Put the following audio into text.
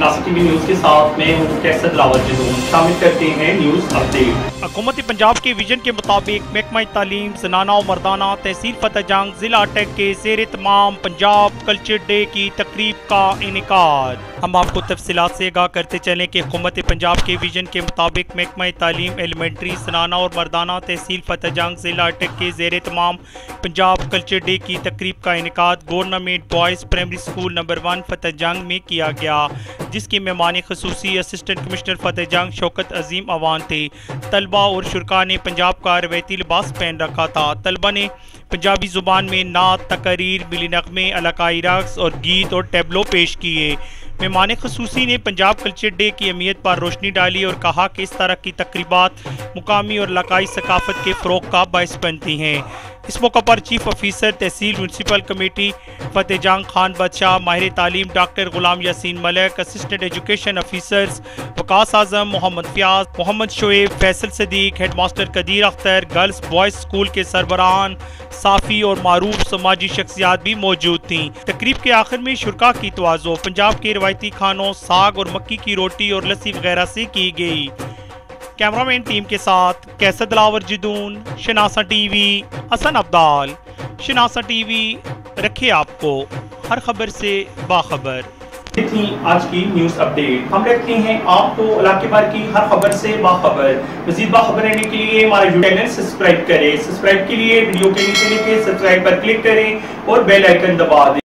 शनासा TV news के साथ मैं हूँ कैसर लावरजदून। शामिल करते हैं न्यूज़ अपडेट। हुकूमत पंजाब के विजन के मुताबिक महकमा तालीम ज़नाना और मर्दाना तहसील फतेहजंग जिला टेक के ज़ेर तमाम पंजाब कल्चर डे की तकरीब का इनेकाद। हम आपको तफसीलात से आगाह करते चलें कि हुकूमत पंजाब के विजन के मुताबिक महकमा तालीम एलिमेंट्री ज़नाना और मर्दाना तहसील फतेहजंग जिला टेक के ज़ेर तमाम पंजाब कल्चर डे की तकरीब का इनेकाद government boys primary school number 1 Fatehjang में किया गया, जिसके मेहमान खुसूसी असिस्टेंट कमिश्नर फतेहजंग शौकत अजीम अवान थे। तलबा और शुरा ने पंजाब का रवायती लिबास पहन रखा था। तलबा ने पंजाबी ज़ुबान में नात, तकरीर, मिली नगमे, इलाकाई रक्स और गीत और टैबलो पेश किए। मेहमान खुसूसी ने पंजाब कल्चर डे की अहमियत पर रोशनी डाली और कहा कि इस तरह की तकरीबात मुकामी और इलाकाई सकाफत के फ़रोग़ का बाइस बनती हैं। इस मौका पर chief officer tehsil municipal committee Fatehjang Khan Badshah, माहिर तालीम doctor Ghulam Yasin Malik, assistant education officers Waqas Azam, Mohammad Fayaz, Mohammad Shoaib, Faisal Sadiq, head master Qadeer Akhtar, girls boys school के सरबराहान, साफ़ी और मारूफ समाजी शख्सियात भी मौजूद थीं। तकरीब के आखिर में शुरा की तवाज़ो पंजाब के रवायती खानों साग और मक्की की रोटी और लस्सी वगैरह से की गई। कैमरामैन टीम के साथ कैसर लावरजदून, शनासा टीवी, हसन अब्दाल। शनासा टीवी रखे आपको हर खबर से बाखबर। थी आज की न्यूज़ अपडेट। हम रखते हैं आपको इलाके भर की हर खबर से बाखबर। मज़ीद बाखबर रहने के लिए हमारा यूट्यूब चैनल सब्सक्राइब करें। सब्सक्राइब के लिए वीडियो के नीचे लिखे सब्सक्राइब पर क्लिक करें और बेल आइकन दबा दें।